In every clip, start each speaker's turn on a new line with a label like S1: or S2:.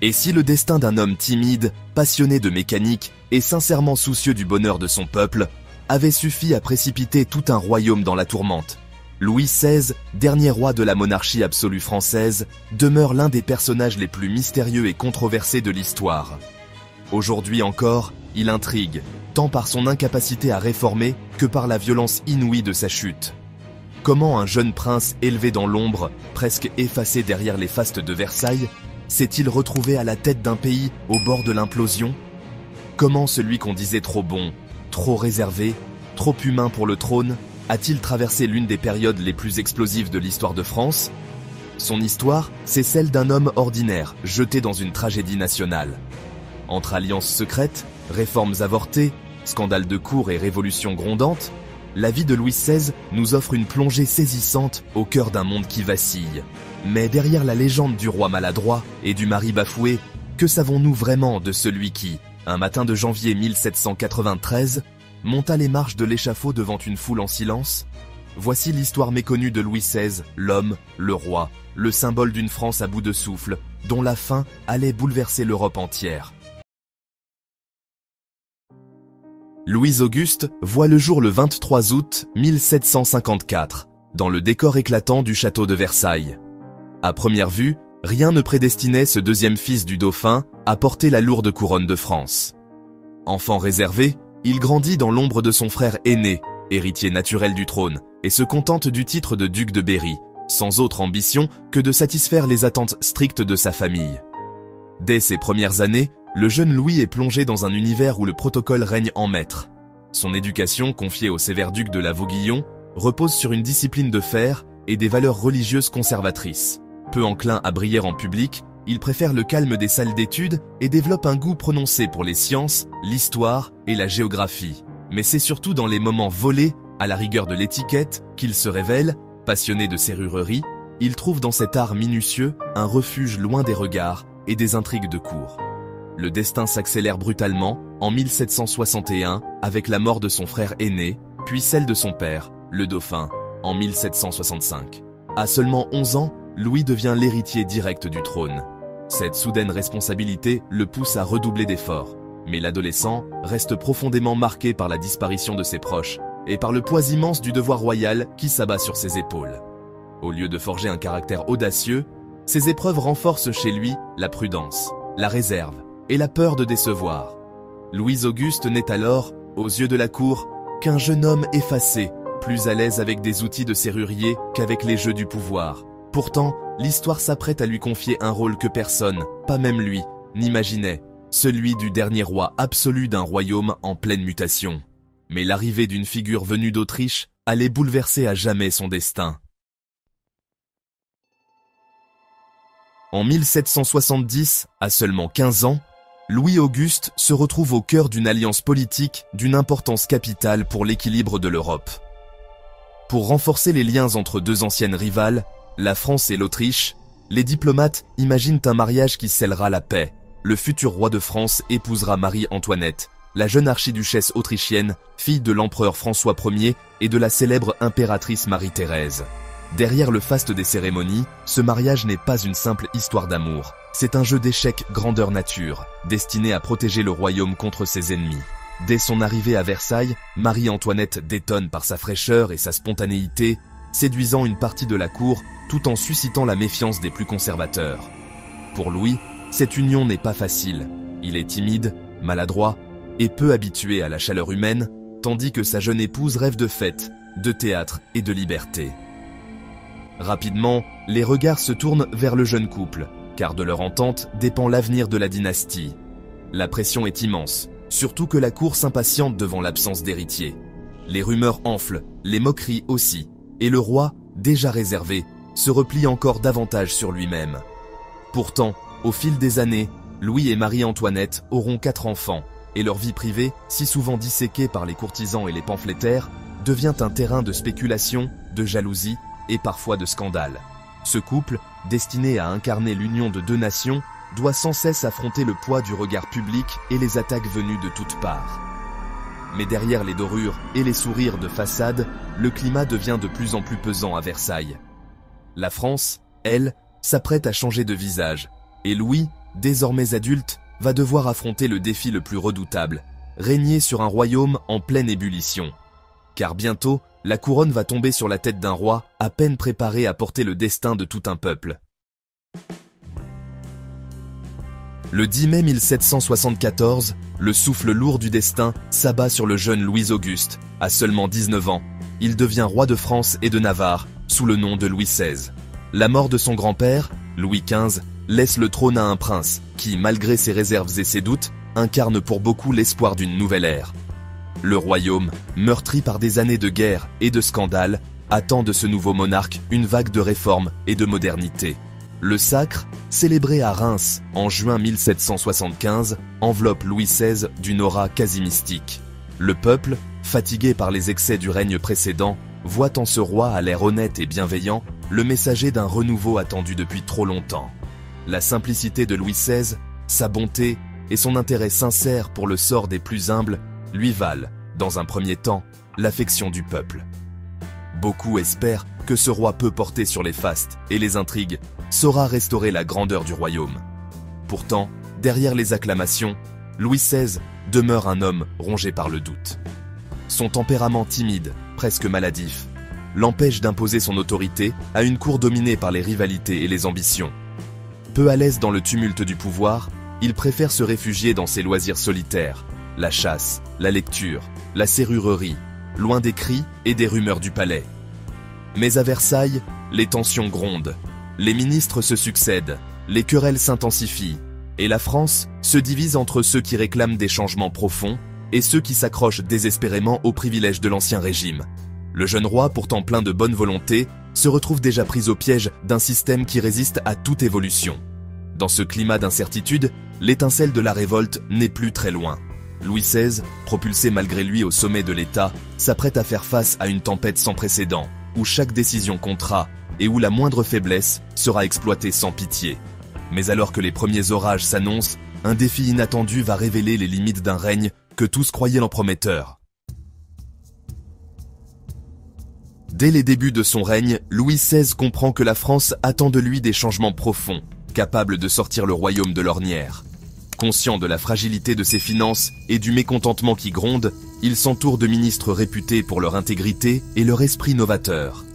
S1: Et si le destin d'un homme timide, passionné de mécanique et sincèrement soucieux du bonheur de son peuple, avait suffi à précipiter tout un royaume dans la tourmente, Louis XVI, dernier roi de la monarchie absolue française, demeure l'un des personnages les plus mystérieux et controversés de l'histoire. Aujourd'hui encore, il intrigue, tant par son incapacité à réformer que par la violence inouïe de sa chute. Comment un jeune prince élevé dans l'ombre, presque effacé derrière les fastes de Versailles, s'est-il retrouvé à la tête d'un pays au bord de l'implosion? Comment celui qu'on disait trop bon, trop réservé, trop humain pour le trône, a-t-il traversé l'une des périodes les plus explosives de l'histoire de France? Son histoire, c'est celle d'un homme ordinaire, jeté dans une tragédie nationale. Entre alliances secrètes, réformes avortées, scandales de cour et révolutions grondantes, la vie de Louis XVI nous offre une plongée saisissante au cœur d'un monde qui vacille. Mais derrière la légende du roi maladroit et du mari bafoué, que savons-nous vraiment de celui qui, un matin de janvier 1793, monta les marches de l'échafaud devant une foule en silence? Voici l'histoire méconnue de Louis XVI, l'homme, le roi, le symbole d'une France à bout de souffle, dont la fin allait bouleverser l'Europe entière. Louis-Auguste voit le jour le 23 août 1754, dans le décor éclatant du château de Versailles. À première vue, rien ne prédestinait ce deuxième fils du dauphin à porter la lourde couronne de France. Enfant réservé, il grandit dans l'ombre de son frère aîné, héritier naturel du trône, et se contente du titre de duc de Berry, sans autre ambition que de satisfaire les attentes strictes de sa famille. Dès ses premières années, le jeune Louis est plongé dans un univers où le protocole règne en maître. Son éducation, confiée au sévère duc de la Vauguillon, repose sur une discipline de fer et des valeurs religieuses conservatrices. Peu enclin à briller en public, il préfère le calme des salles d'études et développe un goût prononcé pour les sciences, l'histoire et la géographie. Mais c'est surtout dans les moments volés, à la rigueur de l'étiquette, qu'il se révèle, passionné de serrurerie, il trouve dans cet art minutieux un refuge loin des regards et des intrigues de cour. Le destin s'accélère brutalement en 1761 avec la mort de son frère aîné, puis celle de son père, le dauphin, en 1765. À seulement 11 ans, Louis devient l'héritier direct du trône. Cette soudaine responsabilité le pousse à redoubler d'efforts, mais l'adolescent reste profondément marqué par la disparition de ses proches et par le poids immense du devoir royal qui s'abat sur ses épaules. Au lieu de forger un caractère audacieux, ces épreuves renforcent chez lui la prudence, la réserve et la peur de décevoir. Louis-Auguste n'est alors, aux yeux de la cour, qu'un jeune homme effacé, plus à l'aise avec des outils de serrurier qu'avec les jeux du pouvoir. Pourtant, l'histoire s'apprête à lui confier un rôle que personne, pas même lui, n'imaginait, celui du dernier roi absolu d'un royaume en pleine mutation. Mais l'arrivée d'une figure venue d'Autriche allait bouleverser à jamais son destin. En 1770, à seulement 15 ans, Louis-Auguste se retrouve au cœur d'une alliance politique d'une importance capitale pour l'équilibre de l'Europe. Pour renforcer les liens entre deux anciennes rivales, la France et l'Autriche, les diplomates imaginent un mariage qui scellera la paix. Le futur roi de France épousera Marie-Antoinette, la jeune archiduchesse autrichienne, fille de l'empereur François Ier et de la célèbre impératrice Marie-Thérèse. Derrière le faste des cérémonies, ce mariage n'est pas une simple histoire d'amour. C'est un jeu d'échecs grandeur nature, destiné à protéger le royaume contre ses ennemis. Dès son arrivée à Versailles, Marie-Antoinette détonne par sa fraîcheur et sa spontanéité, séduisant une partie de la cour tout en suscitant la méfiance des plus conservateurs. Pour Louis, cette union n'est pas facile. Il est timide, maladroit et peu habitué à la chaleur humaine, tandis que sa jeune épouse rêve de fête, de théâtre et de liberté. Rapidement, les regards se tournent vers le jeune couple, car de leur entente dépend l'avenir de la dynastie. La pression est immense, surtout que la cour s'impatiente devant l'absence d'héritier. Les rumeurs enflent, les moqueries aussi, et le roi, déjà réservé, se replie encore davantage sur lui-même. Pourtant, au fil des années, Louis et Marie-Antoinette auront 4 enfants, et leur vie privée, si souvent disséquée par les courtisans et les pamphlétaires, devient un terrain de spéculation, de jalousie et parfois de scandale. Ce couple, destiné à incarner l'union de deux nations, doit sans cesse affronter le poids du regard public et les attaques venues de toutes parts. Mais derrière les dorures et les sourires de façade, le climat devient de plus en plus pesant à Versailles. La France, elle, s'apprête à changer de visage, et Louis, désormais adulte, va devoir affronter le défi le plus redoutable, régner sur un royaume en pleine ébullition. Car bientôt, la couronne va tomber sur la tête d'un roi à peine préparé à porter le destin de tout un peuple. Le 10 mai 1774, le souffle lourd du destin s'abat sur le jeune Louis-Auguste. À seulement 19 ans, il devient roi de France et de Navarre, sous le nom de Louis XVI. La mort de son grand-père, Louis XV, laisse le trône à un prince qui, malgré ses réserves et ses doutes, incarne pour beaucoup l'espoir d'une nouvelle ère. Le royaume, meurtri par des années de guerre et de scandales, attend de ce nouveau monarque une vague de réformes et de modernité. Le sacre, célébré à Reims en juin 1775, enveloppe Louis XVI d'une aura quasi mystique. Le peuple, fatigué par les excès du règne précédent, voit en ce roi à l'air honnête et bienveillant le messager d'un renouveau attendu depuis trop longtemps. La simplicité de Louis XVI, sa bonté et son intérêt sincère pour le sort des plus humbles lui valent, dans un premier temps, l'affection du peuple. Beaucoup espèrent que ce roi peu porté sur les fastes et les intrigues saura restaurer la grandeur du royaume. Pourtant, derrière les acclamations, Louis XVI demeure un homme rongé par le doute. Son tempérament timide, presque maladif, l'empêche d'imposer son autorité à une cour dominée par les rivalités et les ambitions. Peu à l'aise dans le tumulte du pouvoir, il préfère se réfugier dans ses loisirs solitaires, la chasse, la lecture, la serrurerie, loin des cris et des rumeurs du palais. Mais à Versailles, les tensions grondent, les ministres se succèdent, les querelles s'intensifient, et la France se divise entre ceux qui réclament des changements profonds et ceux qui s'accrochent désespérément aux privilèges de l'ancien régime. Le jeune roi, pourtant plein de bonne volonté, se retrouve déjà pris au piège d'un système qui résiste à toute évolution. Dans ce climat d'incertitude, l'étincelle de la révolte n'est plus très loin. Louis XVI, propulsé malgré lui au sommet de l'État, s'apprête à faire face à une tempête sans précédent, où chaque décision comptera et où la moindre faiblesse sera exploitée sans pitié. Mais alors que les premiers orages s'annoncent, un défi inattendu va révéler les limites d'un règne que tous croyaient l'en prometteur. Dès les débuts de son règne, Louis XVI comprend que la France attend de lui des changements profonds, capables de sortir le royaume de l'ornière. Conscient de la fragilité de ses finances et du mécontentement qui gronde, il s'entoure de ministres réputés pour leur intégrité et leur esprit novateur.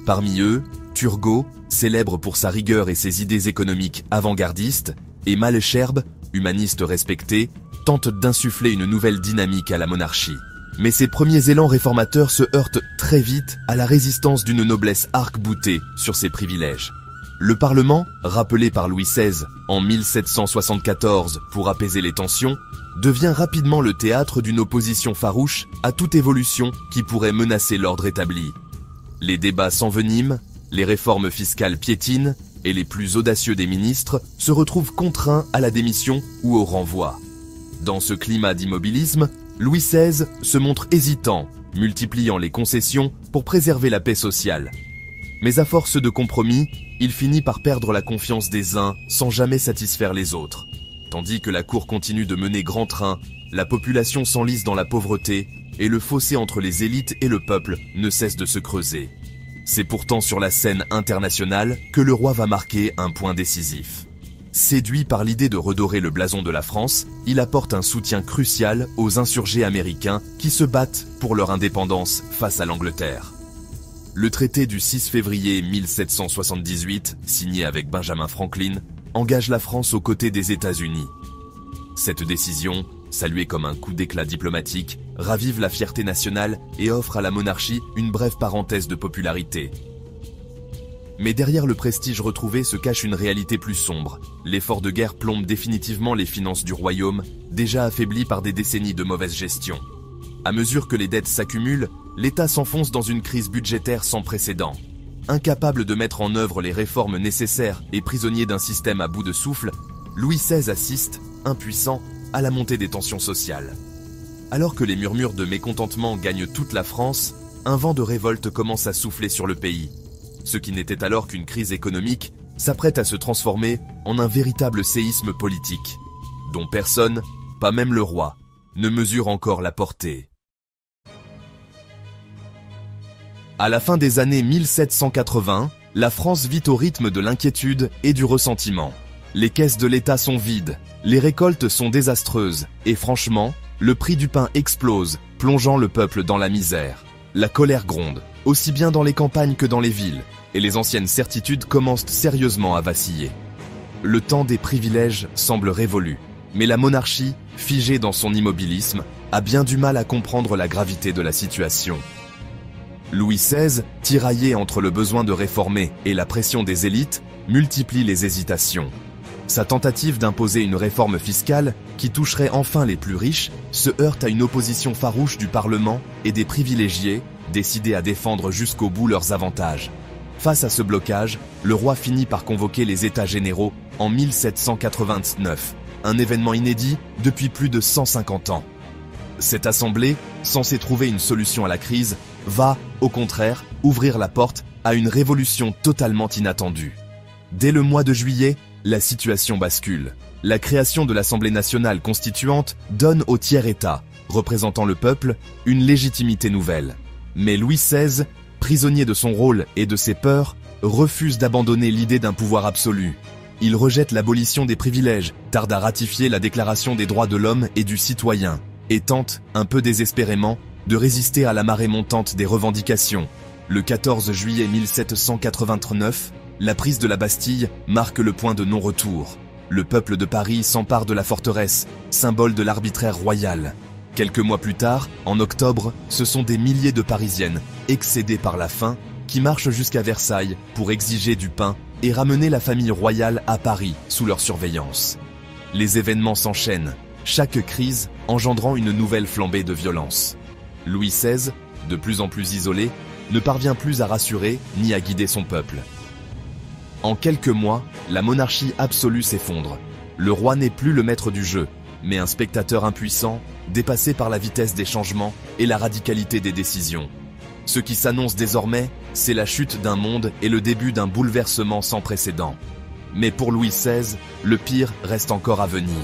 S1: Parmi eux, Turgot, célèbre pour sa rigueur et ses idées économiques avant-gardistes, et Malesherbes, humaniste respecté, tente d'insuffler une nouvelle dynamique à la monarchie. Mais ses premiers élans réformateurs se heurtent très vite à la résistance d'une noblesse arc-boutée sur ses privilèges. Le Parlement, rappelé par Louis XVI en 1774 pour apaiser les tensions, devient rapidement le théâtre d'une opposition farouche à toute évolution qui pourrait menacer l'ordre établi. Les débats s'enveniment, les réformes fiscales piétinent et les plus audacieux des ministres se retrouvent contraints à la démission ou au renvoi. Dans ce climat d'immobilisme, Louis XVI se montre hésitant, multipliant les concessions pour préserver la paix sociale. Mais à force de compromis, il finit par perdre la confiance des uns sans jamais satisfaire les autres. Tandis que la cour continue de mener grand train, la population s'enlise dans la pauvreté et le fossé entre les élites et le peuple ne cesse de se creuser. C'est pourtant sur la scène internationale que le roi va marquer un point décisif. Séduit par l'idée de redorer le blason de la France, il apporte un soutien crucial aux insurgés américains qui se battent pour leur indépendance face à l'Angleterre. Le traité du 6 février 1778, signé avec Benjamin Franklin, engage la France aux côtés des États-Unis. Cette décision, saluée comme un coup d'éclat diplomatique, ravive la fierté nationale et offre à la monarchie une brève parenthèse de popularité. Mais derrière le prestige retrouvé se cache une réalité plus sombre. L'effort de guerre plombe définitivement les finances du royaume, déjà affaibli par des décennies de mauvaise gestion. À mesure que les dettes s'accumulent, l'État s'enfonce dans une crise budgétaire sans précédent. Incapable de mettre en œuvre les réformes nécessaires et prisonnier d'un système à bout de souffle, Louis XVI assiste, impuissant, à la montée des tensions sociales. Alors que les murmures de mécontentement gagnent toute la France, un vent de révolte commence à souffler sur le pays. Ce qui n'était alors qu'une crise économique s'apprête à se transformer en un véritable séisme politique, dont personne, pas même le roi, ne mesure encore la portée. À la fin des années 1780, la France vit au rythme de l'inquiétude et du ressentiment. Les caisses de l'État sont vides, les récoltes sont désastreuses, et franchement, le prix du pain explose, plongeant le peuple dans la misère. La colère gronde, aussi bien dans les campagnes que dans les villes, et les anciennes certitudes commencent sérieusement à vaciller. Le temps des privilèges semble révolu, mais la monarchie, figée dans son immobilisme, a bien du mal à comprendre la gravité de la situation. Louis XVI, tiraillé entre le besoin de réformer et la pression des élites, multiplie les hésitations. Sa tentative d'imposer une réforme fiscale qui toucherait enfin les plus riches se heurte à une opposition farouche du Parlement et des privilégiés, décidés à défendre jusqu'au bout leurs avantages. Face à ce blocage, le roi finit par convoquer les États généraux en 1789, un événement inédit depuis plus de 150 ans. Cette assemblée, censée trouver une solution à la crise, va, au contraire, ouvrir la porte à une révolution totalement inattendue. Dès le mois de juillet, la situation bascule. La création de l'Assemblée nationale constituante donne au tiers-État, représentant le peuple, une légitimité nouvelle. Mais Louis XVI, prisonnier de son rôle et de ses peurs, refuse d'abandonner l'idée d'un pouvoir absolu. Il rejette l'abolition des privilèges, tarde à ratifier la Déclaration des droits de l'homme et du citoyen, et tente, un peu désespérément, de résister à la marée montante des revendications. Le 14 juillet 1789, la prise de la Bastille marque le point de non-retour. Le peuple de Paris s'empare de la forteresse, symbole de l'arbitraire royal. Quelques mois plus tard, en octobre, ce sont des milliers de Parisiennes, excédées par la faim, qui marchent jusqu'à Versailles pour exiger du pain et ramener la famille royale à Paris sous leur surveillance. Les événements s'enchaînent, chaque crise engendrant une nouvelle flambée de violence. Louis XVI, de plus en plus isolé, ne parvient plus à rassurer ni à guider son peuple. En quelques mois, la monarchie absolue s'effondre. Le roi n'est plus le maître du jeu, mais un spectateur impuissant, dépassé par la vitesse des changements et la radicalité des décisions. Ce qui s'annonce désormais, c'est la chute d'un monde et le début d'un bouleversement sans précédent. Mais pour Louis XVI, le pire reste encore à venir.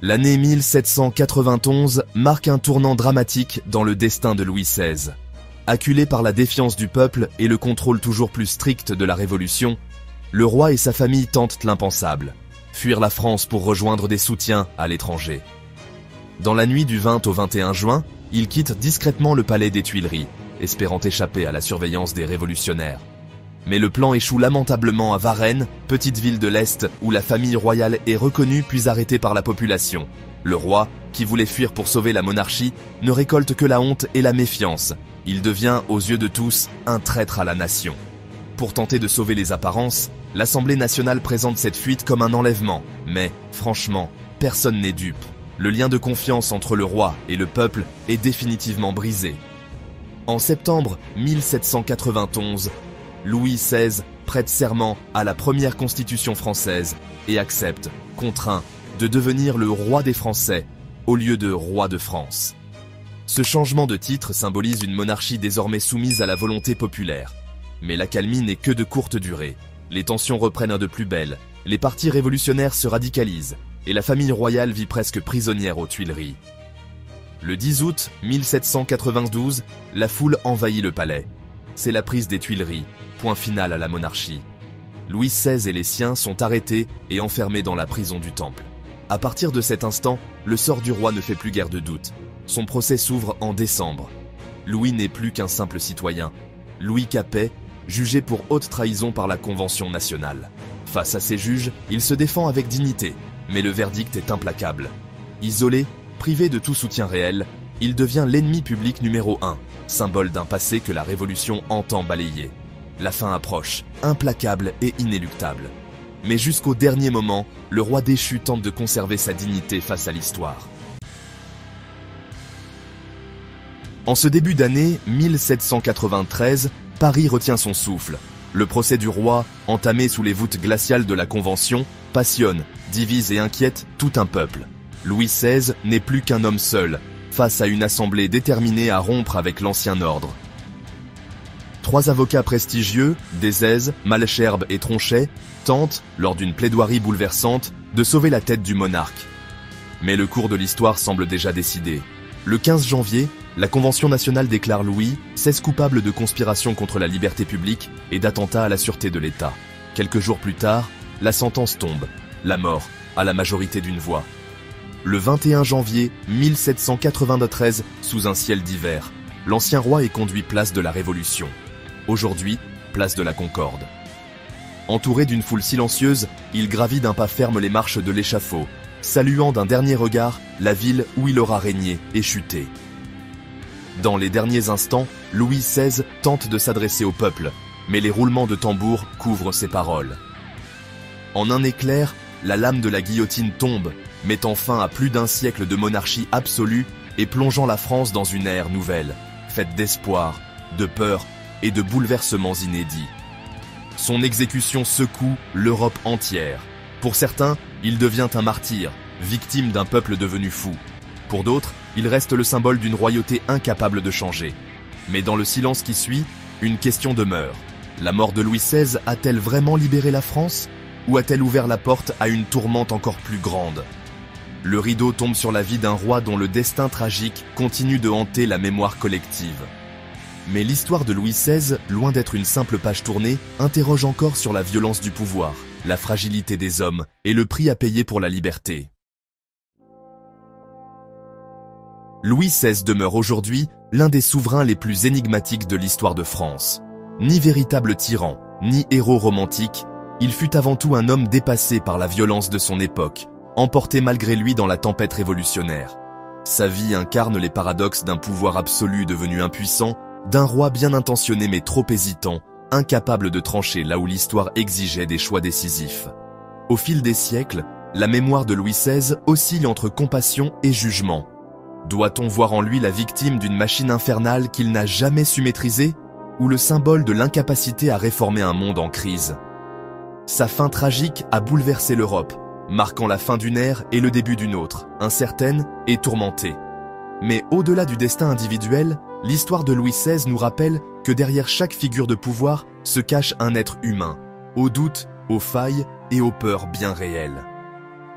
S1: L'année 1791 marque un tournant dramatique dans le destin de Louis XVI. Acculé par la défiance du peuple et le contrôle toujours plus strict de la Révolution, le roi et sa famille tentent l'impensable, fuir la France pour rejoindre des soutiens à l'étranger. Dans la nuit du 20 au 21 juin, il quitte discrètement le palais des Tuileries, espérant échapper à la surveillance des révolutionnaires. Mais le plan échoue lamentablement à Varennes, petite ville de l'Est où la famille royale est reconnue puis arrêtée par la population. Le roi, qui voulait fuir pour sauver la monarchie, ne récolte que la honte et la méfiance. Il devient, aux yeux de tous, un traître à la nation. Pour tenter de sauver les apparences, l'Assemblée nationale présente cette fuite comme un enlèvement. Mais, franchement, personne n'est dupe. Le lien de confiance entre le roi et le peuple est définitivement brisé. En septembre 1791, Louis XVI prête serment à la première constitution française et accepte, contraint, de devenir le roi des Français au lieu de roi de France. Ce changement de titre symbolise une monarchie désormais soumise à la volonté populaire. Mais l'accalmie n'est que de courte durée. Les tensions reprennent de plus belle, les partis révolutionnaires se radicalisent, et la famille royale vit presque prisonnière aux Tuileries. Le 10 août 1792, la foule envahit le palais. C'est la prise des Tuileries, point final à la monarchie. Louis XVI et les siens sont arrêtés et enfermés dans la prison du Temple. À partir de cet instant, le sort du roi ne fait plus guère de doute. Son procès s'ouvre en décembre. Louis n'est plus qu'un simple citoyen. Louis Capet, jugé pour haute trahison par la Convention nationale. Face à ses juges, il se défend avec dignité, mais le verdict est implacable. Isolé, privé de tout soutien réel, il devient l'ennemi public numéro 1, symbole d'un passé que la Révolution entend balayer. La fin approche, implacable et inéluctable. Mais jusqu'au dernier moment, le roi déchu tente de conserver sa dignité face à l'histoire. En ce début d'année 1793, Paris retient son souffle. Le procès du roi, entamé sous les voûtes glaciales de la Convention, passionne, divise et inquiète tout un peuple. Louis XVI n'est plus qu'un homme seul, face à une assemblée déterminée à rompre avec l'ancien ordre. 3 avocats prestigieux, Desèze, Malesherbes et Tronchet, tentent, lors d'une plaidoirie bouleversante, de sauver la tête du monarque. Mais le cours de l'histoire semble déjà décidé. Le 15 janvier, la Convention nationale déclare Louis XVI coupable de conspiration contre la liberté publique et d'attentat à la sûreté de l'État. Quelques jours plus tard, la sentence tombe, la mort, à la majorité d'une voix. Le 21 janvier 1793, sous un ciel d'hiver, l'ancien roi est conduit place de la Révolution. Aujourd'hui, place de la Concorde. Entouré d'une foule silencieuse, il gravit d'un pas ferme les marches de l'échafaud, saluant d'un dernier regard la ville où il aura régné et chuté. Dans les derniers instants, Louis XVI tente de s'adresser au peuple, mais les roulements de tambour couvrent ses paroles. En un éclair, la lame de la guillotine tombe, mettant fin à plus d'un siècle de monarchie absolue et plongeant la France dans une ère nouvelle, faite d'espoir, de peur et de bouleversements inédits. Son exécution secoue l'Europe entière. Pour certains, il devient un martyr, victime d'un peuple devenu fou. Pour d'autres, il reste le symbole d'une royauté incapable de changer. Mais dans le silence qui suit, une question demeure. La mort de Louis XVI a-t-elle vraiment libéré la France ? Ou a-t-elle ouvert la porte à une tourmente encore plus grande ? Le rideau tombe sur la vie d'un roi dont le destin tragique continue de hanter la mémoire collective. Mais l'histoire de Louis XVI, loin d'être une simple page tournée, interroge encore sur la violence du pouvoir, la fragilité des hommes et le prix à payer pour la liberté. Louis XVI demeure aujourd'hui l'un des souverains les plus énigmatiques de l'histoire de France. Ni véritable tyran, ni héros romantique, il fut avant tout un homme dépassé par la violence de son époque, emporté malgré lui dans la tempête révolutionnaire. Sa vie incarne les paradoxes d'un pouvoir absolu devenu impuissant, d'un roi bien intentionné mais trop hésitant, incapable de trancher là où l'histoire exigeait des choix décisifs. Au fil des siècles, la mémoire de Louis XVI oscille entre compassion et jugement. Doit-on voir en lui la victime d'une machine infernale qu'il n'a jamais su maîtriser, ou le symbole de l'incapacité à réformer un monde en crise ? Sa fin tragique a bouleversé l'Europe, marquant la fin d'une ère et le début d'une autre, incertaine et tourmentée. Mais au-delà du destin individuel, l'histoire de Louis XVI nous rappelle que derrière chaque figure de pouvoir se cache un être humain, aux doutes, aux failles et aux peurs bien réelles.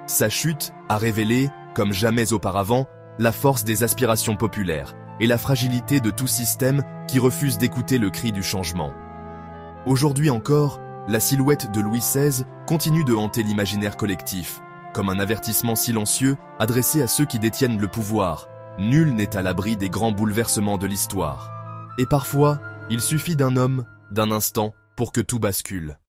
S1: Sa chute a révélé, comme jamais auparavant, la force des aspirations populaires et la fragilité de tout système qui refuse d'écouter le cri du changement. Aujourd'hui encore, la silhouette de Louis XVI continue de hanter l'imaginaire collectif, comme un avertissement silencieux adressé à ceux qui détiennent le pouvoir. Nul n'est à l'abri des grands bouleversements de l'histoire. Et parfois, il suffit d'un homme, d'un instant, pour que tout bascule.